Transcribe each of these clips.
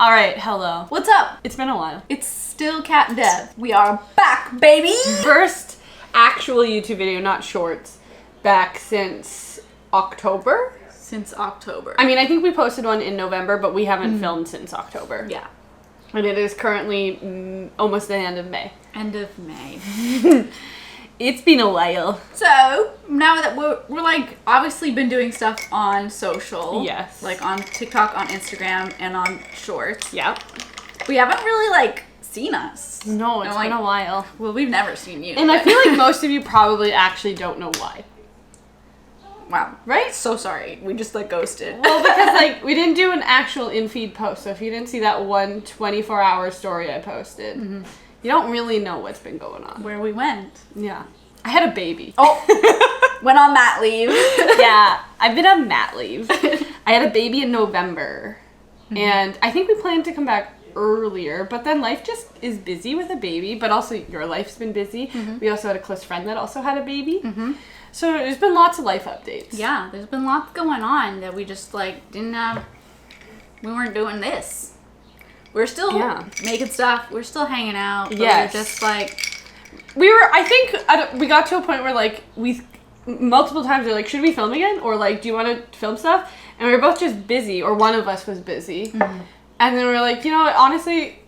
All right, hello. What's up? It's been a while. It's still Cat and Dev. We are back, baby! First actual YouTube video, not shorts, back since October? Since October. I mean, I think we posted one in November, but we haven't filmed since October. Yeah. And it is currently almost the end of May. End of May. It's been a while. So, now that we're like, obviously been doing stuff on social. Yes. Like on TikTok, on Instagram, and on Shorts. Yep. We haven't really, like, seen us. No, it's been a while. Well, we've never seen you. And I feel like most of you probably actually don't know why. Wow. Right? So sorry. We just, like, ghosted. Well, because, like, we didn't do an actual in-feed post, so if you didn't see that one 24-hour story I posted, you don't really know what's been going on. Where we went. Yeah. I had a baby. Oh! Went on mat leave. Yeah. I've been on mat leave. I had a baby in November. And I think we planned to come back earlier, but then life just is busy with a baby, but also your life's been busy. We also had a close friend that also had a baby. So there's been lots of life updates. Yeah, there's been lots going on that we just, like, we weren't doing this. We're still making stuff. We're still hanging out. But Yes. we're just, like... I think we got to a point where, like, multiple times we're like, should we film again? Or, like, do you want to film stuff? And we were both just busy, or one of us was busy. And then we were like, you know what, honestly,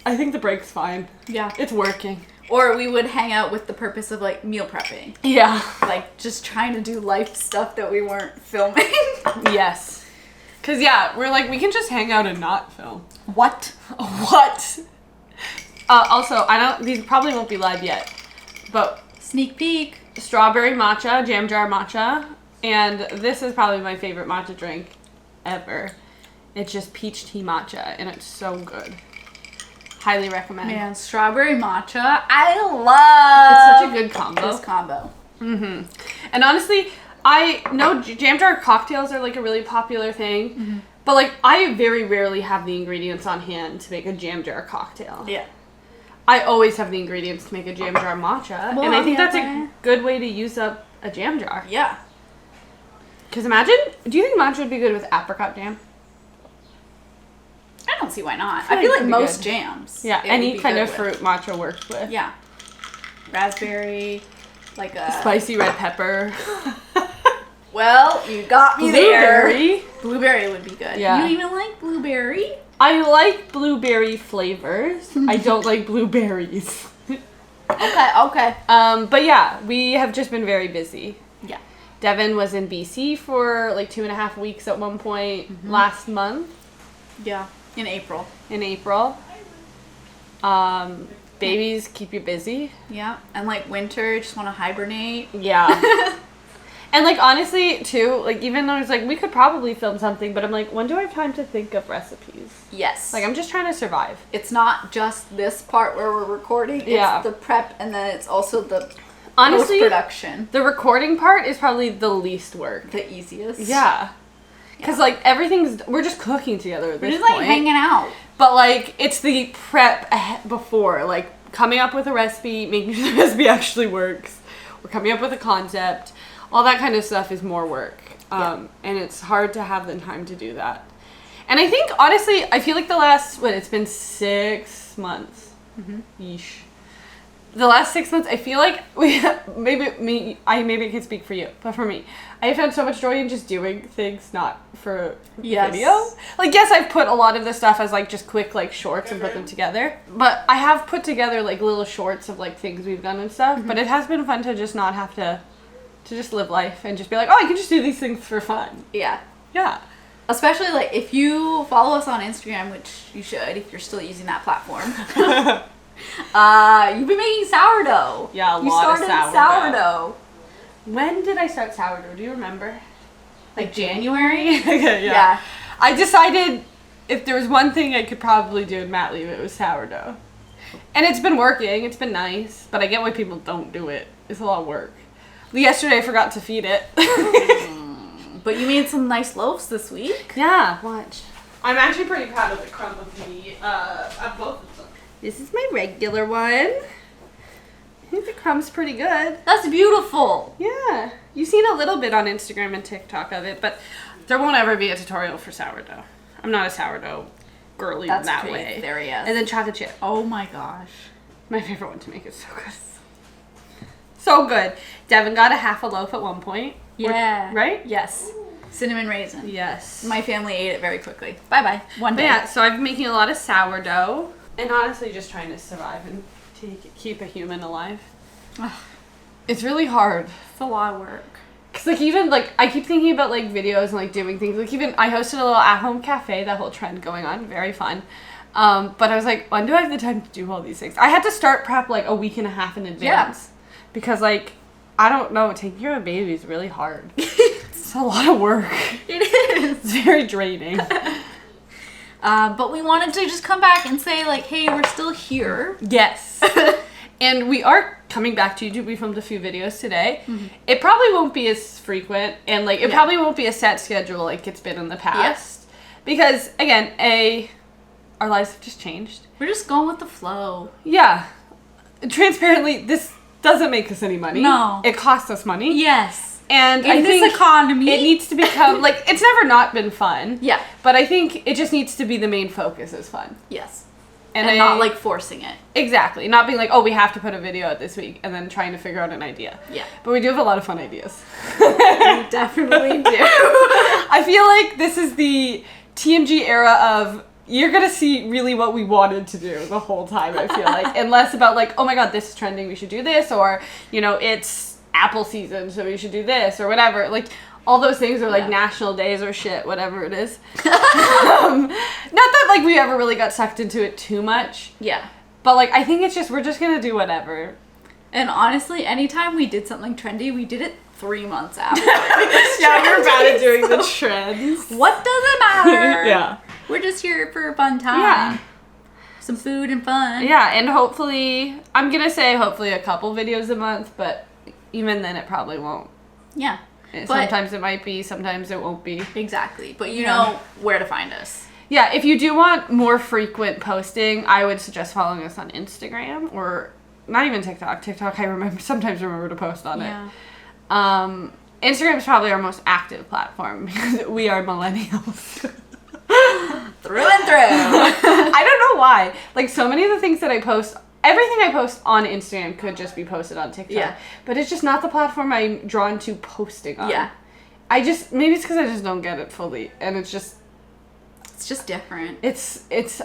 I think the break's fine. Yeah. It's working. Or we would hang out with the purpose of, like, meal prepping. Yeah. Like, just trying to do life stuff that we weren't filming. Yes. Because, yeah, we're like, we can just hang out and not film. What? What? Also, these probably won't be live yet, but Sneak peek. strawberry matcha, jam jar matcha, and this is probably my favorite matcha drink ever. It's just peach tea matcha, and it's so good. Highly recommend. Man, strawberry matcha. I love. It's such a good combo. This combo. And honestly, I know jam jar cocktails are like a really popular thing, but like I very rarely have the ingredients on hand to make a jam jar cocktail. Yeah. I always have the ingredients to make a jam jar matcha, Well, and I think that's okay. a good way to use up a jam jar. Yeah. Because do you think matcha would be good with apricot jam? I don't see why not. I feel I feel like like it'd be most good. jams. Yeah, it would any be kind good of with. fruit matcha works with. Yeah. Raspberry, like a... Spicy red pepper. Well, you got me there. Blueberry. Blueberry would be good. Yeah. You even like blueberry? I like blueberry flavors. I don't like blueberries. Okay. But yeah, we have just been very busy. Yeah. Devin was in BC for like 2.5 weeks at one point last month Yeah. In April. in April. Babies keep you busy. Yeah. And like winter, just want to hibernate. Yeah. And like honestly too, like even though it's like we could probably film something, but I'm like, when do I have time to think of recipes? Yes. Like I'm just trying to survive. It's not just this part where we're recording. It's Yeah. the prep, and then it's also the Honestly, post-production. the recording part is probably the least work. The easiest. Yeah. Because like we're just cooking together at We're this just like point. hanging out. But like it's the prep before, like coming up with a recipe, making sure the recipe actually works. We're coming up with a concept. All that kind of stuff is more work. And it's hard to have the time to do that. And I think, honestly, I feel like it's been 6 months. Yeesh. The last 6 months, I feel like maybe I can speak for you, but for me, I have had so much joy in just doing things, not for video. Like, yes, I've put a lot of this stuff as like just quick like shorts and put them together, but I have put together like little shorts of like things we've done and stuff. But it has been fun to just not have to just live life and just be like, oh, I can just do these things for fun. Yeah. Yeah. Especially like if you follow us on Instagram, which you should if you're still using that platform. You've been making sourdough. Yeah, You lot of started sourdough. When did I start sourdough? Do you remember? Like January? Okay, yeah. I decided if there was one thing I could probably do in mat leave, it was sourdough. And it's been working. It's been nice. But I get why people don't do it. It's a lot of work. Yesterday I forgot to feed it. But you made some nice loaves this week. Yeah, watch. I'm actually pretty proud of the crumb of meat. Of both of them. This is my regular one. I think the crumb's pretty good. That's beautiful. Yeah. You've seen a little bit on Instagram and TikTok of it, but there won't ever be a tutorial for sourdough. I'm not a sourdough girly That's in that pretty way. hilarious. And then chocolate chip. Oh my gosh. My favorite one to make. It's so good. So good. Devin got a half a loaf at one point. Yeah. Right? Yes. Cinnamon raisin. Yes. My family ate it very quickly. Bye-bye. One But day. yeah, so I've been making a lot of sourdough. And honestly, just trying to survive and keep a human alive. Ugh. It's really hard. It's a lot of work. Cause like even like I keep thinking about like videos and like doing things. Like even I hosted a little at-home cafe, that whole trend going on, very fun. But I was like, when do I have the time to do all these things? I had to start prep like a week and a half in advance. Because like, I don't know, taking care of a baby is really hard. It's a lot of work. It is. It's very draining. But we wanted to just come back and say like, hey, we're still here. Yes. And we are coming back to YouTube. We filmed a few videos today. Mm-hmm. It probably won't be as frequent and like it Yeah. probably won't be a set schedule like it's been in the past. Because again, our lives have just changed. We're just going with the flow. Yeah. Transparently, this doesn't make us any money. No. It costs us money. Yes. And In I this think economy. it needs to become like it's never not been fun. Yeah. But I think it just needs to be the main focus is fun. Yes. And And not like forcing it. Exactly. Not being like, oh, we have to put a video out this week and then trying to figure out an idea. Yeah. But we do have a lot of fun ideas. We definitely do. I feel like this is the TMG era of you're going to see really what we wanted to do the whole time, I feel like. And less about like, oh my god, this is trending, we should do this. Or, you know, it's apple season, so we should do this or whatever. Like, all those things are like Yeah. national days or shit, whatever it is. Not that like we ever really got sucked into it too much. Yeah. But like I think it's just we're just gonna do whatever. And honestly, anytime we did something trendy, we did it 3 months after. Yeah, we're bad at doing the trends. What does it matter? Yeah. We're just here for a fun time. Yeah. Some food and fun. Yeah, and hopefully I'm gonna say hopefully a couple videos a month, but even then it probably won't. Yeah. Sometimes it might be, sometimes it won't be. Exactly. But you Yeah. know where to find us. Yeah, if you do want more frequent posting, I would suggest following us on Instagram or not even TikTok. TikTok I sometimes remember to post on Yeah. it. Instagram is probably our most active platform because we are millennials. Through and through. I don't know why. Like so many of the things that I post, everything I post on Instagram could just be posted on TikTok. Yeah. But it's just not the platform I'm drawn to posting on. Yeah. Maybe it's because I just don't get it fully. And it's just different.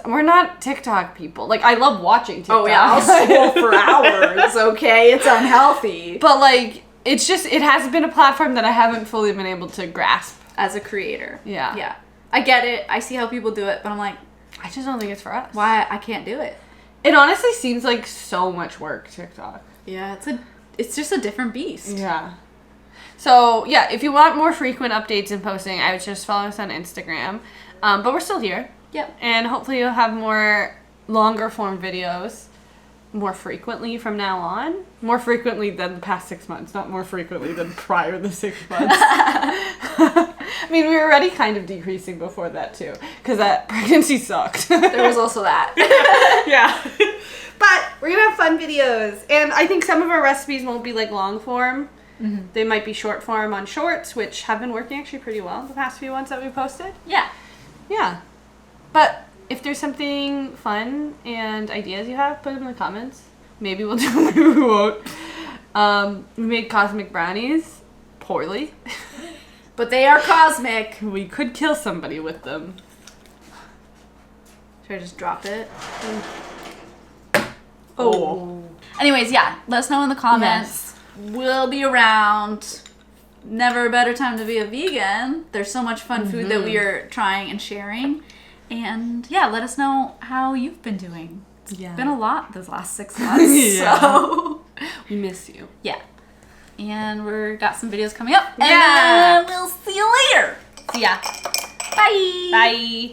we're not TikTok people. Like I love watching TikTok. Oh yeah, I'll scroll for hours, okay? It's unhealthy. But like, it has been a platform that I haven't fully been able to grasp. As a creator. Yeah. Yeah. I get it. I see how people do it, but I'm like, I just don't think it's for us. why I can't do it? It honestly seems like so much work, TikTok. Yeah, it's just a different beast. Yeah. So, yeah, if you want more frequent updates and posting, I would just follow us on Instagram. But we're still here. Yep. And hopefully you'll have more longer form videos more frequently from now on. More frequently than the past 6 months, not more frequently than prior to the 6 months. I mean, we were already kind of decreasing before that, too. Because that pregnancy sucked. There was also that. Yeah. But we're going to have fun videos. And I think some of our recipes won't be like long form. Mm-hmm. They might be short form on shorts, which have been working actually pretty well the past few ones that we posted. Yeah. Yeah. But if there's something fun and ideas you have, put them in the comments. Maybe we'll do them, maybe we won't. We made cosmic brownies. Poorly. But they are cosmic. We could kill somebody with them. Should I just drop it? Oh. Anyways, yeah. Let us know in the comments. We'll be around. Never a better time to be a vegan. There's so much fun food that we are trying and sharing. And yeah, let us know how you've been doing. Yeah. It's been a lot those last 6 months. Yeah. So We miss you. yeah. And we're got some videos coming up. Yeah. And we'll see you later. See ya. Bye. Bye.